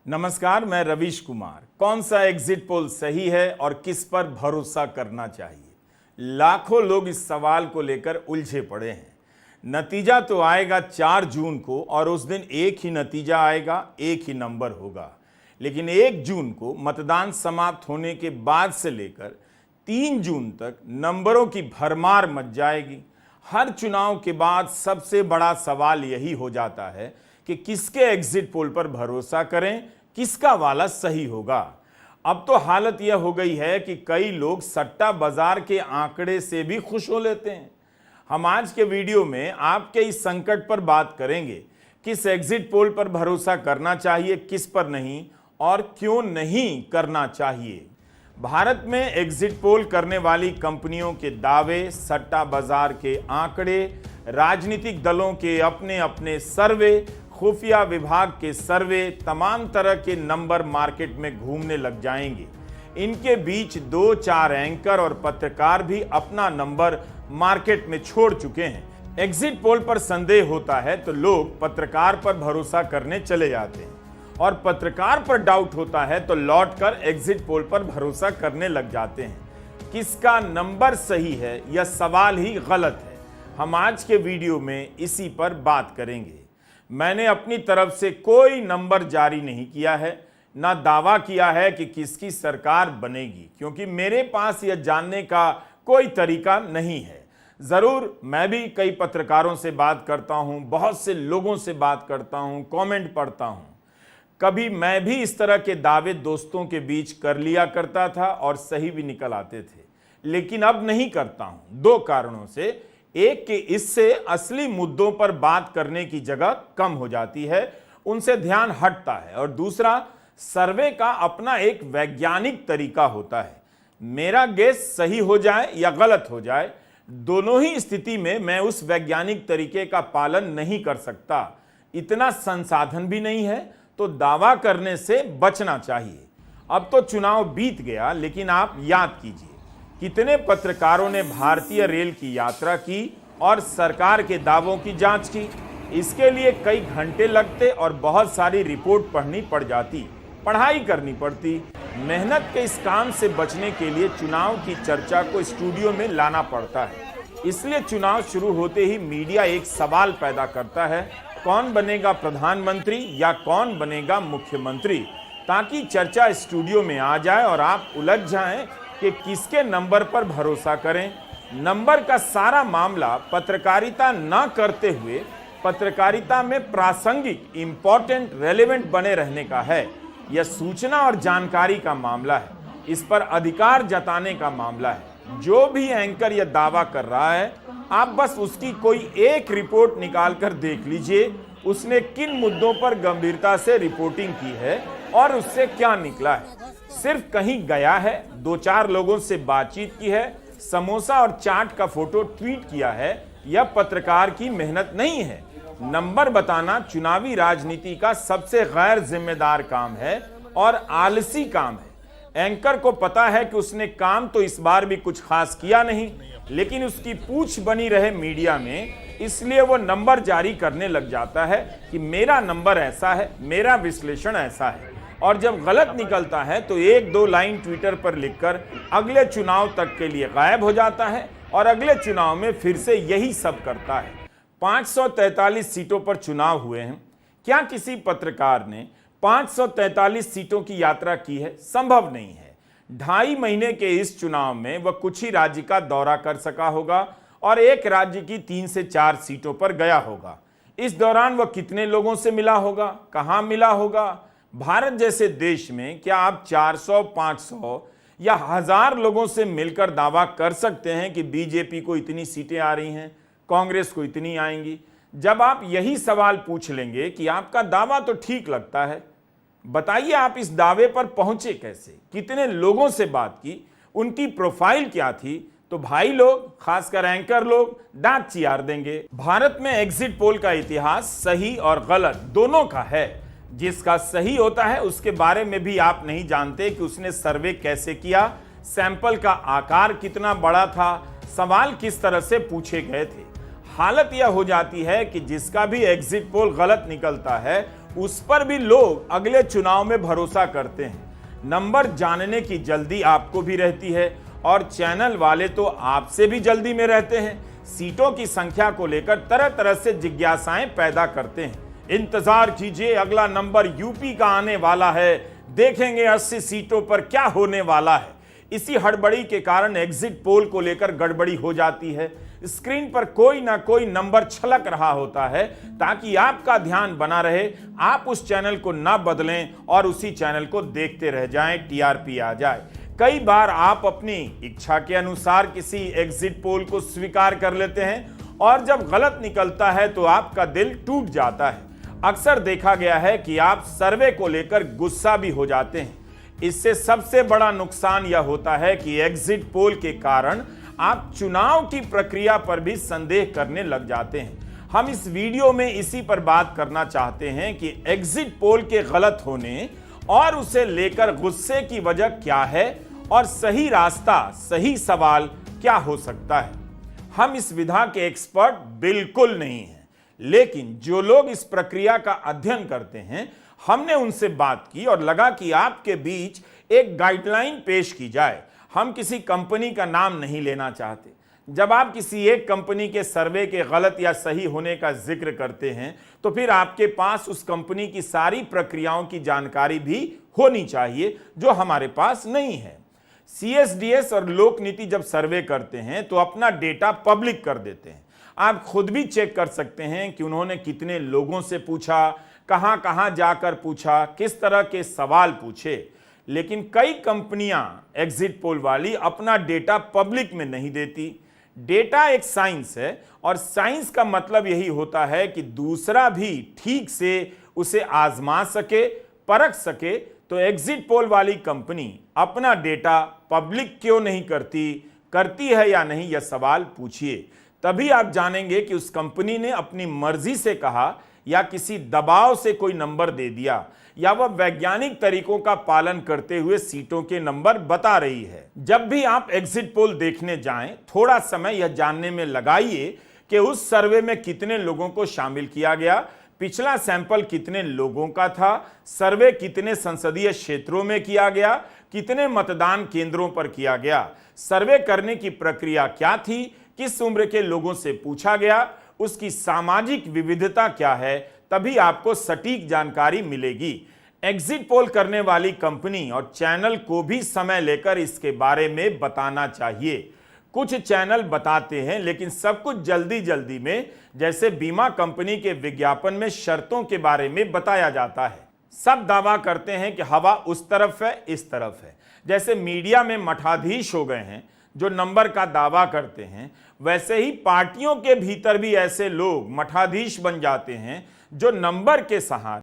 नमस्कार, मैं रवीश कुमार। कौन सा एग्जिट पोल सही है और किस पर भरोसा करना चाहिए? लाखों लोग इस सवाल को लेकर उलझे पड़े हैं। नतीजा तो आएगा 4 जून को और उस दिन एक ही नतीजा आएगा, एक ही नंबर होगा। लेकिन 1 जून को मतदान समाप्त होने के बाद से लेकर 3 जून तक नंबरों की भरमार मच जाएगी। हर चुनाव के बाद सबसे बड़ा सवाल यही हो जाता है कि किसके एग्जिट पोल पर भरोसा करें, किसका वाला सही होगा। अब तो हालत यह हो गई है कि कई लोग सट्टा बाजार के आंकड़े से भी खुश हो लेते हैं। हम आज के वीडियो में आपके इस संकट पर बात करेंगे, किस एग्जिट पोल पर भरोसा करना चाहिए, किस पर नहीं और क्यों नहीं करना चाहिए। भारत में एग्जिट पोल करने वाली कंपनियों के दावे, सट्टा बाजार के आंकड़े, राजनीतिक दलों के अपने अपने सर्वे, खुफिया विभाग के सर्वे, तमाम तरह के नंबर मार्केट में घूमने लग जाएंगे। इनके बीच 2-4 एंकर और पत्रकार भी अपना नंबर मार्केट में छोड़ चुके हैं। एग्जिट पोल पर संदेह होता है तो लोग पत्रकार पर भरोसा करने चले जाते हैं और पत्रकार पर डाउट होता है तो लौटकर एग्जिट पोल पर भरोसा करने लग जाते हैं। किसका नंबर सही है यह सवाल ही गलत है। हम आज के वीडियो में इसी पर बात करेंगे। मैंने अपनी तरफ से कोई नंबर जारी नहीं किया है, ना दावा किया है कि किसकी सरकार बनेगी, क्योंकि मेरे पास यह जानने का कोई तरीका नहीं है। जरूर मैं भी कई पत्रकारों से बात करता हूं, बहुत से लोगों से बात करता हूं, कमेंट पढ़ता हूं। कभी मैं भी इस तरह के दावे दोस्तों के बीच कर लिया करता था और सही भी निकल आते थे, लेकिन अब नहीं करता हूं। 2 कारणों से। एक कि इससे असली मुद्दों पर बात करने की जगह कम हो जाती है, उनसे ध्यान हटता है, और दूसरा, सर्वे का अपना एक वैज्ञानिक तरीका होता है। मेरा गेस सही हो जाए या गलत हो जाए, दोनों ही स्थिति में मैं उस वैज्ञानिक तरीके का पालन नहीं कर सकता। इतना संसाधन भी नहीं है, तो दावा करने से बचना चाहिए। अब तो चुनाव बीत गया, लेकिन आप याद कीजिए कितने पत्रकारों ने भारतीय रेल की यात्रा की और सरकार के दावों की जांच की। इसके लिए कई घंटे लगते और बहुत सारी रिपोर्ट पढ़नी पड़ जाती, पढ़ाई करनी पड़ती। मेहनत के इस काम से बचने के लिए चुनाव की चर्चा को स्टूडियो में लाना पड़ता है। इसलिए चुनाव शुरू होते ही मीडिया एक सवाल पैदा करता है, कौन बनेगा प्रधानमंत्री या कौन बनेगा मुख्यमंत्री, ताकि चर्चा स्टूडियो में आ जाए और आप उलझ जाएं कि किसके नंबर पर भरोसा करें। नंबर का सारा मामला पत्रकारिता न करते हुए पत्रकारिता में प्रासंगिक, इंपॉर्टेंट, रेलेवेंट बने रहने का है। यह सूचना और जानकारी का मामला है, इस पर अधिकार जताने का मामला है। जो भी एंकर यह दावा कर रहा है, आप बस उसकी कोई एक रिपोर्ट निकाल कर देख लीजिए, उसने किन मुद्दों पर गंभीरता से रिपोर्टिंग की है और उससे क्या निकला है। सिर्फ कहीं गया है, 2-4 लोगों से बातचीत की है, समोसा और चाट का फोटो ट्वीट किया है, यह पत्रकार की मेहनत नहीं है। नंबर बताना चुनावी राजनीति का सबसे गैर जिम्मेदार काम है और आलसी काम है। एंकर को पता है कि उसने काम तो इस बार भी कुछ खास किया नहीं, लेकिन उसकी पूछ बनी रहे मीडिया में, इसलिए वो नंबर जारी करने लग जाता है कि मेरा नंबर ऐसा है, मेरा विश्लेषण ऐसा है। और जब गलत निकलता है तो 1-2 लाइन ट्विटर पर लिखकर अगले चुनाव तक के लिए गायब हो जाता है और अगले चुनाव में फिर से यही सब करता है। 543 सीटों पर चुनाव हुए हैं। क्या किसी पत्रकार ने 543 सीटों की यात्रा की है? संभव नहीं है। 2.5 महीने के इस चुनाव में वह कुछ ही राज्य का दौरा कर सका होगा और एक राज्य की 3 से 4 सीटों पर गया होगा। इस दौरान वह कितने लोगों से मिला होगा, कहां मिला होगा? भारत जैसे देश में क्या आप 400, 500 या 1000 लोगों से मिलकर दावा कर सकते हैं कि बीजेपी को इतनी सीटें आ रही हैं, कांग्रेस को इतनी आएंगी? जब आप यही सवाल पूछ लेंगे कि आपका दावा तो ठीक लगता है, बताइए आप इस दावे पर पहुंचे कैसे, कितने लोगों से बात की, उनकी प्रोफाइल क्या थी, तो भाई लोग, खासकर एंकर लोग, दांत चियार देंगे। भारत में एग्जिट पोल का इतिहास सही और गलत दोनों का है। जिसका सही होता है उसके बारे में भी आप नहीं जानते कि उसने सर्वे कैसे किया, सैंपल का आकार कितना बड़ा था, सवाल किस तरह से पूछे गए थे। हालत यह हो जाती है कि जिसका भी एग्जिट पोल गलत निकलता है उस पर भी लोग अगले चुनाव में भरोसा करते हैं। नंबर जानने की जल्दी आपको भी रहती है और चैनल वाले तो आपसे भी जल्दी में रहते हैं। सीटों की संख्या को लेकर तरह तरह से जिज्ञासाएं पैदा करते हैं। इंतजार कीजिए, अगला नंबर यूपी का आने वाला है, देखेंगे 80 सीटों पर क्या होने वाला है। इसी हड़बड़ी के कारण एग्जिट पोल को लेकर गड़बड़ी हो जाती है। स्क्रीन पर कोई ना कोई नंबर छलक रहा होता है ताकि आपका ध्यान बना रहे, आप उस चैनल को ना बदलें और उसी चैनल को देखते रह जाएं, टीआरपी आ जाए। कई बार आप अपनी इच्छा के अनुसार किसी एग्जिट पोल को स्वीकार कर लेते हैं और जब गलत निकलता है तो आपका दिल टूट जाता है। अक्सर देखा गया है कि आप सर्वे को लेकर गुस्सा भी हो जाते हैं। इससे सबसे बड़ा नुकसान यह होता है कि एग्जिट पोल के कारण आप चुनाव की प्रक्रिया पर भी संदेह करने लग जाते हैं। हम इस वीडियो में इसी पर बात करना चाहते हैं कि एग्जिट पोल के गलत होने और उसे लेकर गुस्से की वजह क्या है और सही रास्ता, सही सवाल क्या हो सकता है। हम इस विधा के एक्सपर्ट बिल्कुल नहीं हैं, लेकिन जो लोग इस प्रक्रिया का अध्ययन करते हैं, हमने उनसे बात की और लगा कि आपके बीच एक गाइडलाइन पेश की जाए। हम किसी कंपनी का नाम नहीं लेना चाहते। जब आप किसी एक कंपनी के सर्वे के गलत या सही होने का जिक्र करते हैं तो फिर आपके पास उस कंपनी की सारी प्रक्रियाओं की जानकारी भी होनी चाहिए, जो हमारे पास नहीं है। सीएसडीएस और लोक नीति जब सर्वे करते हैं तो अपना डेटा पब्लिक कर देते हैं। आप खुद भी चेक कर सकते हैं कि उन्होंने कितने लोगों से पूछा, कहां कहां जाकर पूछा, किस तरह के सवाल पूछे। लेकिन कई कंपनियां एग्जिट पोल वाली अपना डेटा पब्लिक में नहीं देती। डेटा एक साइंस है और साइंस का मतलब यही होता है कि दूसरा भी ठीक से उसे आजमा सके, परख सके। तो एग्जिट पोल वाली कंपनी अपना डेटा पब्लिक क्यों नहीं करती है या नहीं, यह सवाल पूछिए। तभी आप जानेंगे कि उस कंपनी ने अपनी मर्जी से कहा या किसी दबाव से कोई नंबर दे दिया, या वह वैज्ञानिक तरीकों का पालन करते हुए सीटों के नंबर बता रही है। जब भी आप एग्जिट पोल देखने जाएं, थोड़ा समय यह जानने में लगाइए कि उस सर्वे में कितने लोगों को शामिल किया गया, पिछला सैंपल कितने लोगों का था, सर्वे कितने संसदीय क्षेत्रों में किया गया, कितने मतदान केंद्रों पर किया गया, सर्वे करने की प्रक्रिया क्या थी, किस उम्र के लोगों से पूछा गया, उसकी सामाजिक विविधता क्या है। तभी आपको सटीक जानकारी मिलेगी। एग्जिट पोल करने वाली कंपनी और चैनल को भी समय लेकर इसके बारे में बताना चाहिए। कुछ चैनल बताते हैं, लेकिन सब कुछ जल्दी जल्दी में, जैसे बीमा कंपनी के विज्ञापन में शर्तों के बारे में बताया जाता है। सब दावा करते हैं कि हवा उस तरफ है, इस तरफ है। जैसे मीडिया में मठाधीश हो गए हैं जो नंबर का दावा करते हैं, वैसे ही पार्टियों के भीतर भी ऐसे लोग मठाधीश बन जाते हैं जो नंबर के सहारे